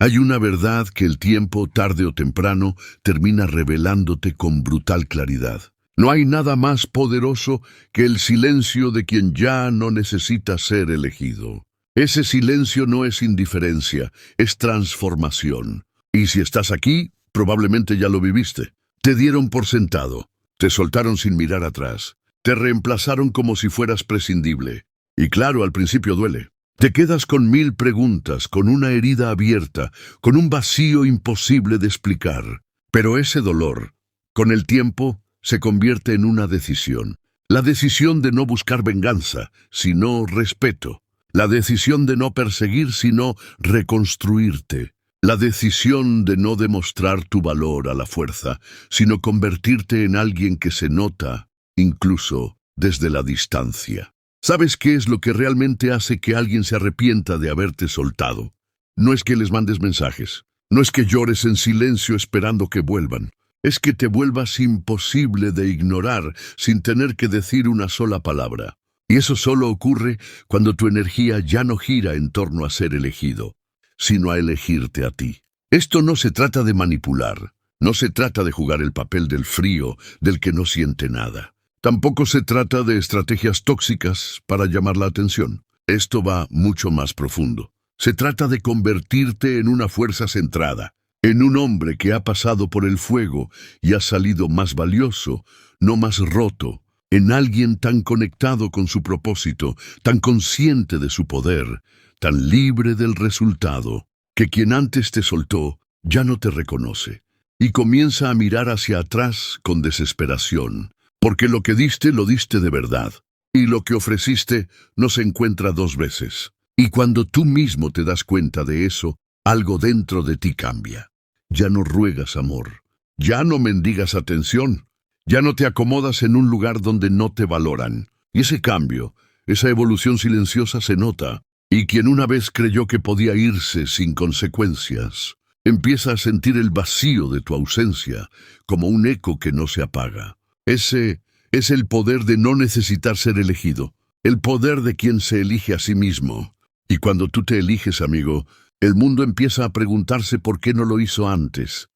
Hay una verdad que el tiempo, tarde o temprano, termina revelándote con brutal claridad. No hay nada más poderoso que el silencio de quien ya no necesita ser elegido. Ese silencio no es indiferencia, es transformación. Y si estás aquí, probablemente ya lo viviste. Te dieron por sentado, te soltaron sin mirar atrás, te reemplazaron como si fueras prescindible. Y claro, al principio duele. Te quedas con 1000 preguntas, con una herida abierta, con un vacío imposible de explicar. Pero ese dolor, con el tiempo, se convierte en una decisión. La decisión de no buscar venganza, sino respeto. La decisión de no perseguir, sino reconstruirte. La decisión de no demostrar tu valor a la fuerza, sino convertirte en alguien que se nota, incluso desde la distancia. ¿Sabes qué es lo que realmente hace que alguien se arrepienta de haberte soltado? No es que les mandes mensajes, no es que llores en silencio esperando que vuelvan, es que te vuelvas imposible de ignorar sin tener que decir una sola palabra. Y eso solo ocurre cuando tu energía ya no gira en torno a ser elegido, sino a elegirte a ti. Esto no se trata de manipular, no se trata de jugar el papel del frío, del que no siente nada. Tampoco se trata de estrategias tóxicas para llamar la atención. Esto va mucho más profundo. Se trata de convertirte en una fuerza centrada, en un hombre que ha pasado por el fuego y ha salido más valioso, no más roto, en alguien tan conectado con su propósito, tan consciente de su poder, tan libre del resultado, que quien antes te soltó ya no te reconoce y comienza a mirar hacia atrás con desesperación. Porque lo que diste lo diste de verdad, y lo que ofreciste no se encuentra 2 veces. Y cuando tú mismo te das cuenta de eso, algo dentro de ti cambia. Ya no ruegas amor, ya no mendigas atención, ya no te acomodas en un lugar donde no te valoran. Y ese cambio, esa evolución silenciosa se nota, y quien una vez creyó que podía irse sin consecuencias, empieza a sentir el vacío de tu ausencia, como un eco que no se apaga. Ese es el poder de no necesitar ser elegido, el poder de quien se elige a sí mismo. Y cuando tú te eliges, amigo, el mundo empieza a preguntarse por qué no lo hizo antes.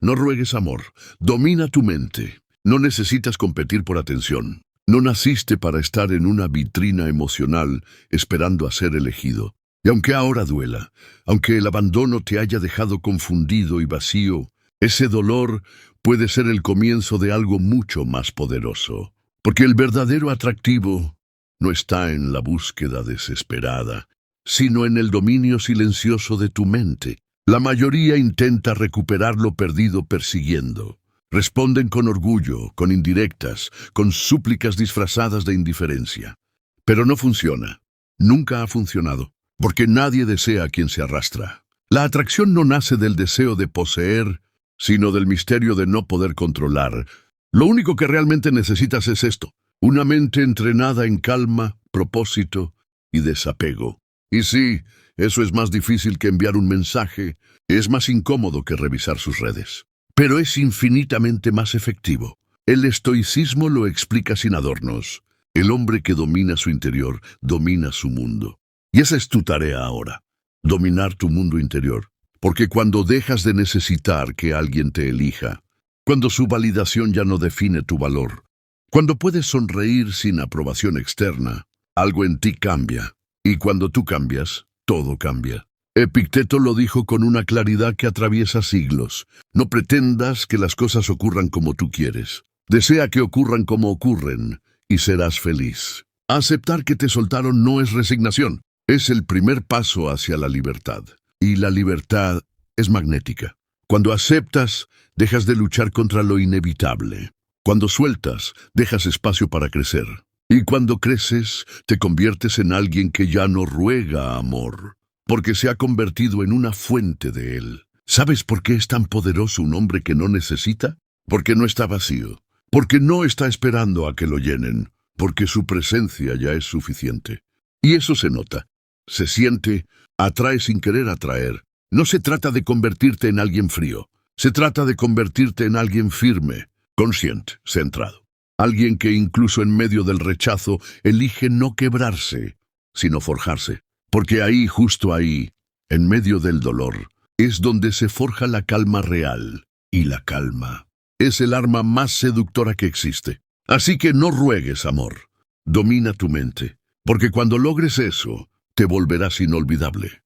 No ruegues amor, domina tu mente. No necesitas competir por atención. No naciste para estar en una vitrina emocional esperando a ser elegido. Y aunque ahora duela, aunque el abandono te haya dejado confundido y vacío, ese dolor puede ser el comienzo de algo mucho más poderoso. Porque el verdadero atractivo no está en la búsqueda desesperada, sino en el dominio silencioso de tu mente. La mayoría intenta recuperar lo perdido persiguiendo. Responden con orgullo, con indirectas, con súplicas disfrazadas de indiferencia. Pero no funciona. Nunca ha funcionado. Porque nadie desea a quien se arrastra. La atracción no nace del deseo de poseer, sino del misterio de no poder controlar. Lo único que realmente necesitas es esto: una mente entrenada en calma, propósito y desapego. Y sí, eso es más difícil que enviar un mensaje, es más incómodo que revisar sus redes. Pero es infinitamente más efectivo. El estoicismo lo explica sin adornos. El hombre que domina su interior, domina su mundo. Y esa es tu tarea ahora, dominar tu mundo interior. Porque cuando dejas de necesitar que alguien te elija, cuando su validación ya no define tu valor, cuando puedes sonreír sin aprobación externa, algo en ti cambia. Y cuando tú cambias, todo cambia. Epicteto lo dijo con una claridad que atraviesa siglos. No pretendas que las cosas ocurran como tú quieres. Desea que ocurran como ocurren, y serás feliz. Aceptar que te soltaron no es resignación, es el primer paso hacia la libertad. Y la libertad es magnética. Cuando aceptas, dejas de luchar contra lo inevitable. Cuando sueltas, dejas espacio para crecer. Y cuando creces, te conviertes en alguien que ya no ruega amor, porque se ha convertido en una fuente de él. ¿Sabes por qué es tan poderoso un hombre que no necesita? Porque no está vacío. Porque no está esperando a que lo llenen. Porque su presencia ya es suficiente. Y eso se nota. Se siente, atrae sin querer atraer. No se trata de convertirte en alguien frío. Se trata de convertirte en alguien firme, consciente, centrado. Alguien que incluso en medio del rechazo elige no quebrarse, sino forjarse. Porque ahí, justo ahí, En medio del dolor es donde se forja la calma real. Y la calma es el arma más seductora que existe. Así que no ruegues, amor. Domina tu mente, porque cuando logres eso, te volverás inolvidable.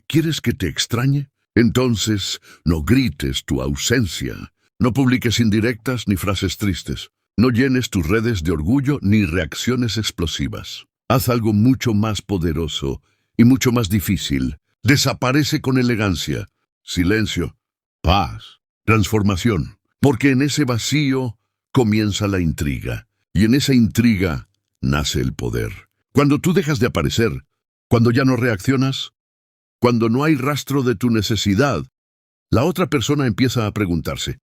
¿Quieres que te extrañe? Entonces, no grites tu ausencia. No publiques indirectas ni frases tristes. No llenes tus redes de orgullo ni reacciones explosivas. Haz algo mucho más poderoso y mucho más difícil. Desaparece con elegancia. Silencio, paz, transformación. Porque en ese vacío comienza la intriga. Y en esa intriga nace el poder. Cuando tú dejas de aparecer, cuando ya no reaccionas, cuando no hay rastro de tu necesidad, la otra persona empieza a preguntarse,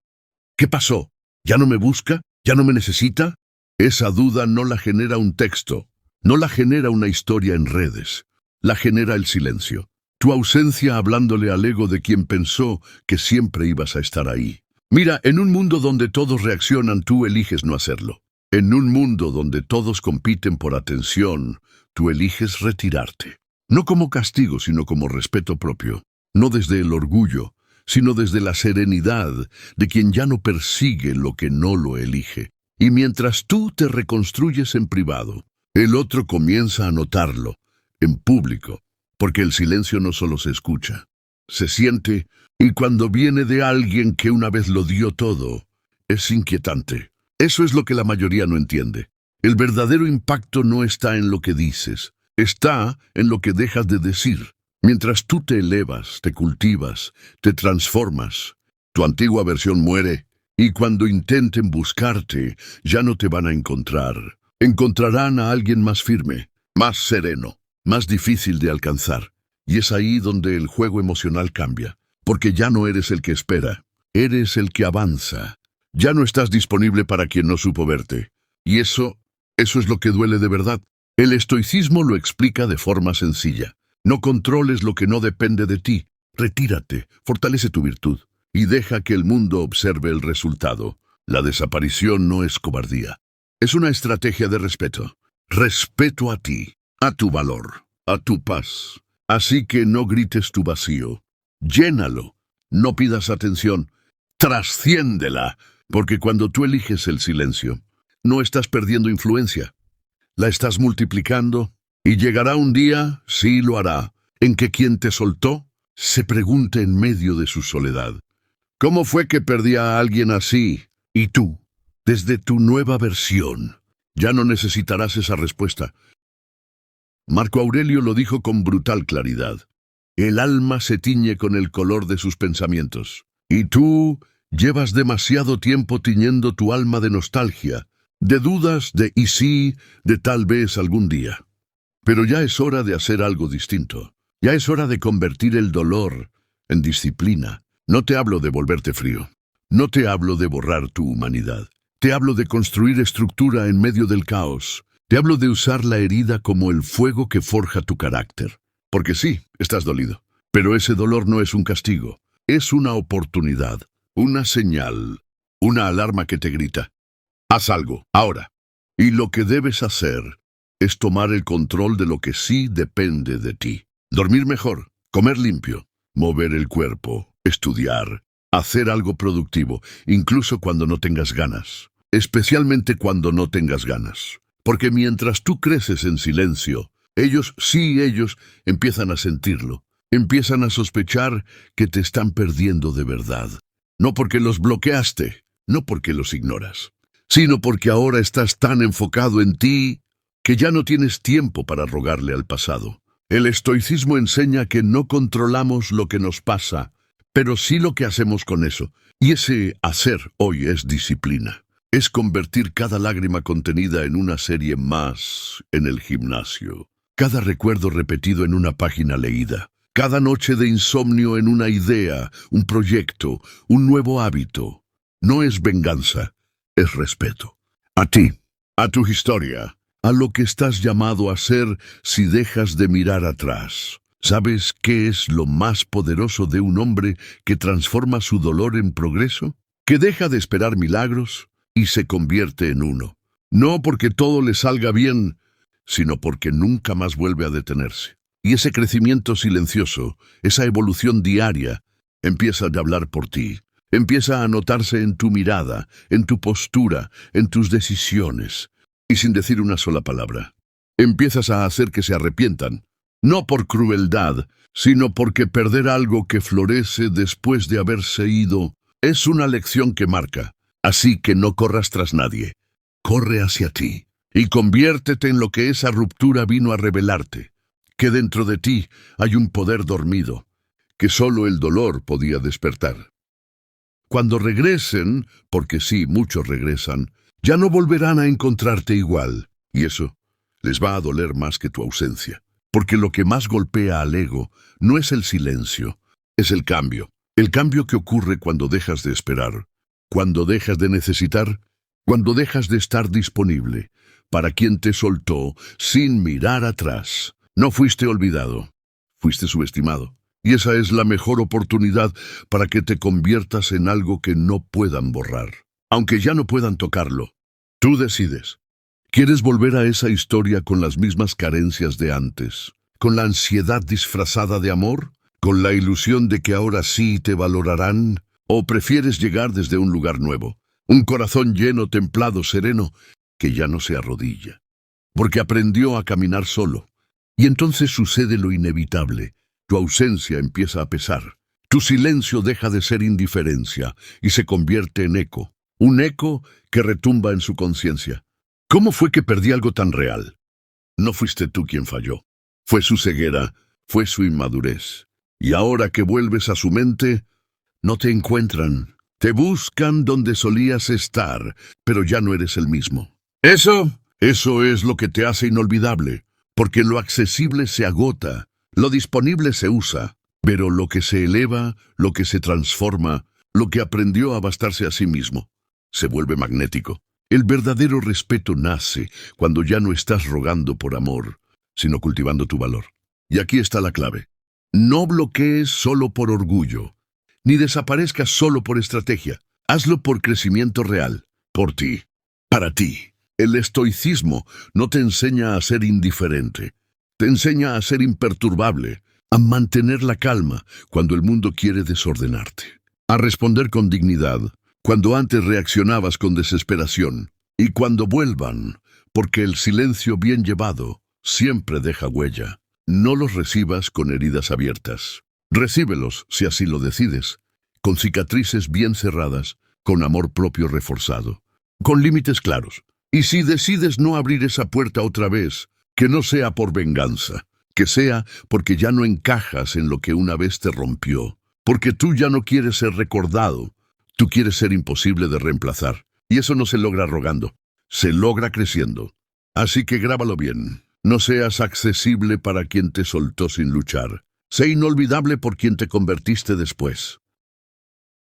¿qué pasó? ¿Ya no me busca? ¿Ya no me necesita? Esa duda no la genera un texto, no la genera una historia en redes, la genera el silencio. Tu ausencia hablándole al ego de quien pensó que siempre ibas a estar ahí. Mira, en un mundo donde todos reaccionan, tú eliges no hacerlo. En un mundo donde todos compiten por atención, tú eliges retirarte. No como castigo, sino como respeto propio. No desde el orgullo, sino desde la serenidad de quien ya no persigue lo que no lo elige. Y mientras tú te reconstruyes en privado, el otro comienza a notarlo, en público, porque el silencio no solo se escucha, se siente, y cuando viene de alguien que una vez lo dio todo, es inquietante. Eso es lo que la mayoría no entiende. El verdadero impacto no está en lo que dices, está en lo que dejas de decir. Mientras tú te elevas, te cultivas, te transformas, tu antigua versión muere, y cuando intenten buscarte, ya no te van a encontrar. Encontrarán a alguien más firme, más sereno, más difícil de alcanzar. Y es ahí donde el juego emocional cambia, porque ya no eres el que espera, eres el que avanza. Ya no estás disponible para quien no supo verte. Y eso es lo que duele de verdad. El estoicismo lo explica de forma sencilla. No controles lo que no depende de ti. Retírate, fortalece tu virtud y deja que el mundo observe el resultado. La desaparición no es cobardía. Es una estrategia de respeto. Respeto a ti, a tu valor, a tu paz. Así que no grites tu vacío. Llénalo. No pidas atención. Trasciéndela. Porque cuando tú eliges el silencio, no estás perdiendo influencia. La estás multiplicando y llegará un día, sí lo hará, en que quien te soltó se pregunte en medio de su soledad, ¿cómo fue que perdí a alguien así? Y tú, desde tu nueva versión, ya no necesitarás esa respuesta. Marco Aurelio lo dijo con brutal claridad. El alma se tiñe con el color de sus pensamientos. Y tú llevas demasiado tiempo tiñendo tu alma de nostalgia, de dudas, de y sí, de tal vez algún día. Pero ya es hora de hacer algo distinto. Ya es hora de convertir el dolor en disciplina. No te hablo de volverte frío. No te hablo de borrar tu humanidad. Te hablo de construir estructura en medio del caos. Te hablo de usar la herida como el fuego que forja tu carácter. Porque sí, estás dolido. Pero ese dolor no es un castigo. Es una oportunidad. Una señal, una alarma que te grita, haz algo, ahora. Y lo que debes hacer es tomar el control de lo que sí depende de ti. Dormir mejor, comer limpio, mover el cuerpo, estudiar, hacer algo productivo, incluso cuando no tengas ganas. Especialmente cuando no tengas ganas. Porque mientras tú creces en silencio, ellos empiezan a sentirlo. Empiezan a sospechar que te están perdiendo de verdad. No porque los bloqueaste, no porque los ignoras, sino porque ahora estás tan enfocado en ti que ya no tienes tiempo para rogarle al pasado. El estoicismo enseña que no controlamos lo que nos pasa, pero sí lo que hacemos con eso. Y ese hacer hoy es disciplina. Es convertir cada lágrima contenida en una serie más en el gimnasio. Cada recuerdo repetido en una página leída. Cada noche de insomnio en una idea, un proyecto, un nuevo hábito. No es venganza, es respeto. A ti, a tu historia, a lo que estás llamado a ser si dejas de mirar atrás. ¿Sabes qué es lo más poderoso de un hombre que transforma su dolor en progreso? Que deja de esperar milagros y se convierte en uno. No porque todo le salga bien, sino porque nunca más vuelve a detenerse. Y ese crecimiento silencioso, esa evolución diaria, empieza a hablar por ti. Empieza a notarse en tu mirada, en tu postura, en tus decisiones. Y sin decir una sola palabra. Empiezas a hacer que se arrepientan. No por crueldad, sino porque perder algo que florece después de haberse ido es una lección que marca. Así que no corras tras nadie. Corre hacia ti y conviértete en lo que esa ruptura vino a revelarte. Que dentro de ti hay un poder dormido, que solo el dolor podía despertar. Cuando regresen, porque sí, muchos regresan, ya no volverán a encontrarte igual. Y eso les va a doler más que tu ausencia. Porque lo que más golpea al ego no es el silencio, es el cambio. El cambio que ocurre cuando dejas de esperar, cuando dejas de necesitar, cuando dejas de estar disponible para quien te soltó sin mirar atrás. No fuiste olvidado, fuiste subestimado. Y esa es la mejor oportunidad para que te conviertas en algo que no puedan borrar. Aunque ya no puedan tocarlo, tú decides. ¿Quieres volver a esa historia con las mismas carencias de antes? ¿Con la ansiedad disfrazada de amor? ¿Con la ilusión de que ahora sí te valorarán? ¿O prefieres llegar desde un lugar nuevo? Un corazón lleno, templado, sereno, que ya no se arrodilla. Porque aprendió a caminar solo. Y entonces sucede lo inevitable. Tu ausencia empieza a pesar. Tu silencio deja de ser indiferencia y se convierte en eco. Un eco que retumba en su conciencia. ¿Cómo fue que perdí algo tan real? No fuiste tú quien falló. Fue su ceguera, fue su inmadurez. Y ahora que vuelves a su mente, no te encuentran. Te buscan donde solías estar, pero ya no eres el mismo. Eso es lo que te hace inolvidable, porque lo accesible se agota. Lo disponible se usa, pero lo que se eleva, lo que se transforma, lo que aprendió a bastarse a sí mismo, se vuelve magnético. El verdadero respeto nace cuando ya no estás rogando por amor, sino cultivando tu valor. Y aquí está la clave. No bloquees solo por orgullo, ni desaparezcas solo por estrategia. Hazlo por crecimiento real, por ti, para ti. El estoicismo no te enseña a ser indiferente. Te enseña a ser imperturbable, a mantener la calma cuando el mundo quiere desordenarte, a responder con dignidad cuando antes reaccionabas con desesperación, y cuando vuelvan, porque el silencio bien llevado siempre deja huella. No los recibas con heridas abiertas. Recíbelos, si así lo decides, con cicatrices bien cerradas, con amor propio reforzado, con límites claros. Y si decides no abrir esa puerta otra vez, que no sea por venganza, que sea porque ya no encajas en lo que una vez te rompió, porque tú ya no quieres ser recordado, tú quieres ser imposible de reemplazar. Y eso no se logra rogando, se logra creciendo. Así que grábalo bien, no seas accesible para quien te soltó sin luchar, sé inolvidable por quien te convertiste después.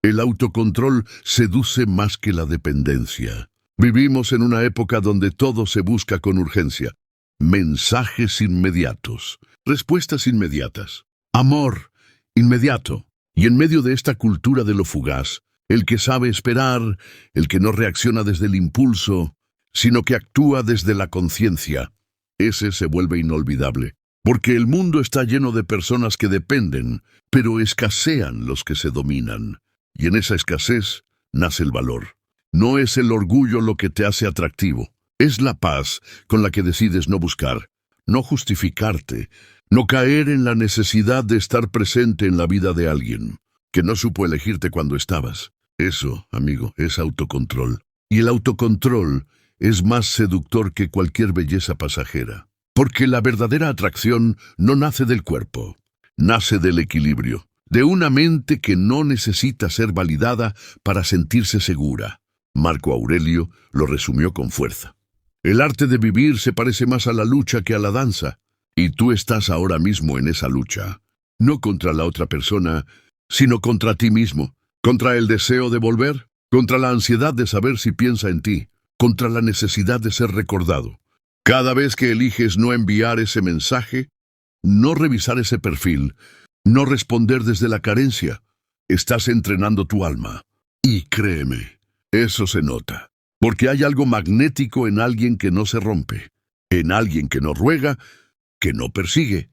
El autocontrol seduce más que la dependencia. Vivimos en una época donde todo se busca con urgencia. Mensajes inmediatos, respuestas inmediatas, amor inmediato. Y en medio de esta cultura de lo fugaz, el que sabe esperar, el que no reacciona desde el impulso, sino que actúa desde la conciencia, ese se vuelve inolvidable. Porque el mundo está lleno de personas que dependen, pero escasean los que se dominan. Y en esa escasez nace el valor. No es el orgullo lo que te hace atractivo. Es la paz con la que decides no buscar, no justificarte, no caer en la necesidad de estar presente en la vida de alguien que no supo elegirte cuando estabas. Eso, amigo, es autocontrol. Y el autocontrol es más seductor que cualquier belleza pasajera. Porque la verdadera atracción no nace del cuerpo, nace del equilibrio, de una mente que no necesita ser validada para sentirse segura. Marco Aurelio lo resumió con fuerza. El arte de vivir se parece más a la lucha que a la danza, y tú estás ahora mismo en esa lucha, no contra la otra persona, sino contra ti mismo, contra el deseo de volver, contra la ansiedad de saber si piensa en ti, contra la necesidad de ser recordado. Cada vez que eliges no enviar ese mensaje, no revisar ese perfil, no responder desde la carencia, estás entrenando tu alma. Y créeme, eso se nota. Porque hay algo magnético en alguien que no se rompe, en alguien que no ruega, que no persigue,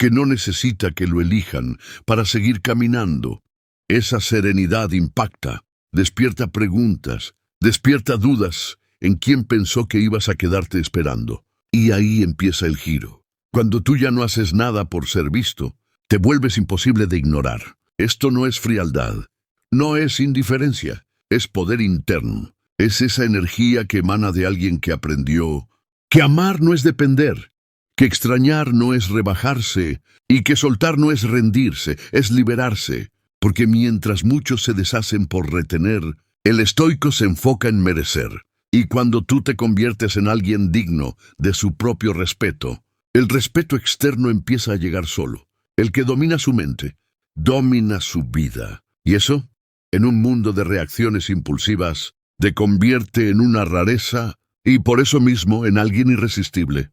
que no necesita que lo elijan para seguir caminando. Esa serenidad impacta, despierta preguntas, despierta dudas en quién pensó que ibas a quedarte esperando. Y ahí empieza el giro. Cuando tú ya no haces nada por ser visto, te vuelves imposible de ignorar. Esto no es frialdad, no es indiferencia, es poder interno. Es esa energía que emana de alguien que aprendió que amar no es depender, que extrañar no es rebajarse y que soltar no es rendirse, es liberarse. Porque mientras muchos se deshacen por retener, el estoico se enfoca en merecer. Y cuando tú te conviertes en alguien digno de su propio respeto, el respeto externo empieza a llegar solo. El que domina su mente, domina su vida. Y eso, en un mundo de reacciones impulsivas, te convierte en una rareza y por eso mismo en alguien irresistible.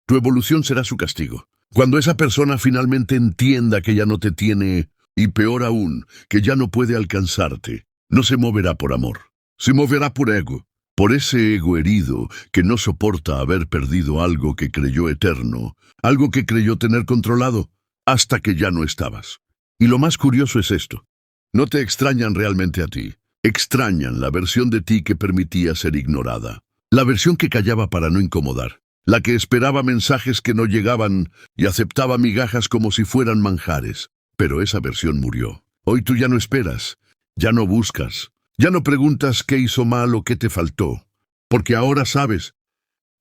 Tu evolución será su castigo. Cuando esa persona finalmente entienda que ya no te tiene, y peor aún, que ya no puede alcanzarte, no se moverá por amor, se moverá por ego, por ese ego herido que no soporta haber perdido algo que creyó eterno, algo que creyó tener controlado, hasta que ya no estabas. Y lo más curioso es esto: no te extrañan realmente a ti, extrañan la versión de ti que permitía ser ignorada, la versión que callaba para no incomodar, la que esperaba mensajes que no llegaban y aceptaba migajas como si fueran manjares. Pero esa versión murió. Hoy tú ya no esperas, ya no buscas, ya no preguntas qué hizo mal o qué te faltó, porque ahora sabes,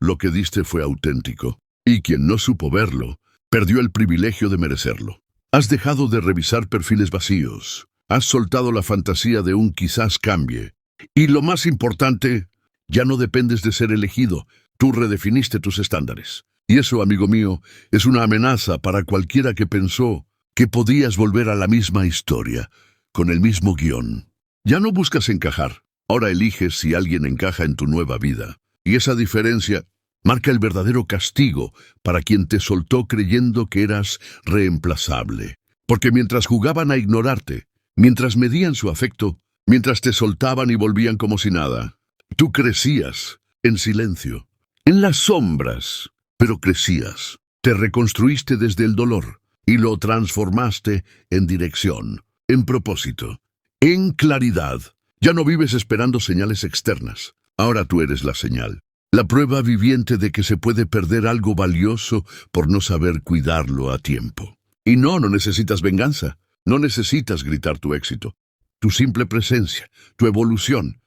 lo que diste fue auténtico, y quien no supo verlo, perdió el privilegio de merecerlo. Has dejado de revisar perfiles vacíos, has soltado la fantasía de un quizás cambie, y lo más importante, ya no dependes de ser elegido, tú redefiniste tus estándares. Y eso, amigo mío, es una amenaza para cualquiera que pensó que podías volver a la misma historia, con el mismo guión. Ya no buscas encajar, ahora eliges si alguien encaja en tu nueva vida. Y esa diferencia marca el verdadero castigo para quien te soltó creyendo que eras reemplazable. Porque mientras jugaban a ignorarte, mientras medían su afecto, mientras te soltaban y volvían como si nada, tú crecías en silencio, en las sombras, pero crecías. Te reconstruiste desde el dolor y lo transformaste en dirección, en propósito, en claridad. Ya no vives esperando señales externas. Ahora tú eres la señal, la prueba viviente de que se puede perder algo valioso por no saber cuidarlo a tiempo. Y no necesitas venganza, no necesitas gritar tu éxito. Tu simple presencia, tu evolución,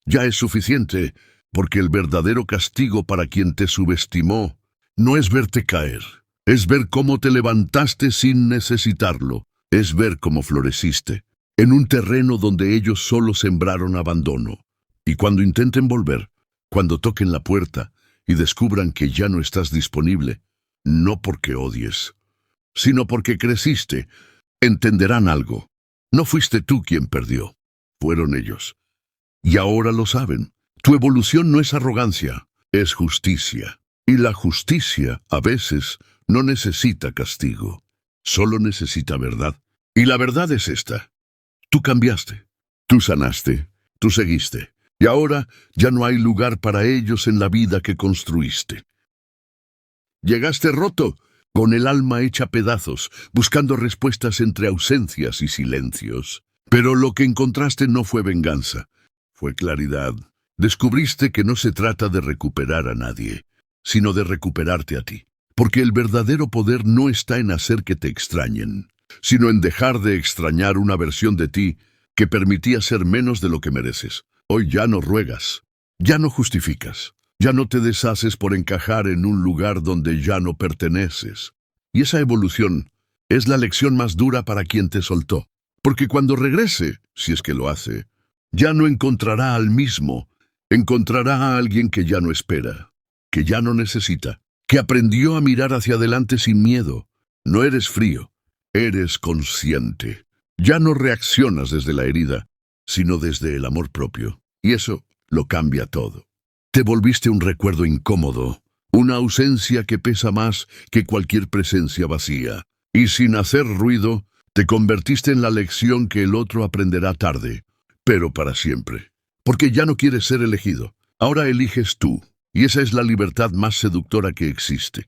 ya es suficiente, porque el verdadero castigo para quien te subestimó no es verte caer, es ver cómo te levantaste sin necesitarlo, es ver cómo floreciste, en un terreno donde ellos solo sembraron abandono. Y cuando intenten volver, cuando toquen la puerta y descubran que ya no estás disponible, no porque odies, sino porque creciste, entenderán algo. No fuiste tú quien perdió, fueron ellos. Y ahora lo saben. Tu evolución no es arrogancia, es justicia. Y la justicia, a veces, no necesita castigo, solo necesita verdad. Y la verdad es esta: tú cambiaste, tú sanaste, tú seguiste. Y ahora ya no hay lugar para ellos en la vida que construiste. Llegaste roto, con el alma hecha pedazos, buscando respuestas entre ausencias y silencios. Pero lo que encontraste no fue venganza, fue claridad. Descubriste que no se trata de recuperar a nadie, sino de recuperarte a ti. Porque el verdadero poder no está en hacer que te extrañen, sino en dejar de extrañar una versión de ti que permitía ser menos de lo que mereces. Hoy ya no ruegas, ya no justificas, ya no te deshaces por encajar en un lugar donde ya no perteneces. Y esa evolución es la lección más dura para quien te soltó. Porque cuando regrese, si es que lo hace, ya no encontrará al mismo, encontrará a alguien que ya no espera, que ya no necesita, que aprendió a mirar hacia adelante sin miedo. No eres frío, eres consciente. Ya no reaccionas desde la herida, sino desde el amor propio. Y eso lo cambia todo. Te volviste un recuerdo incómodo, una ausencia que pesa más que cualquier presencia vacía. Y sin hacer ruido, te convertiste en la lección que el otro aprenderá tarde, pero para siempre. Porque ya no quieres ser elegido. Ahora eliges tú. Y esa es la libertad más seductora que existe.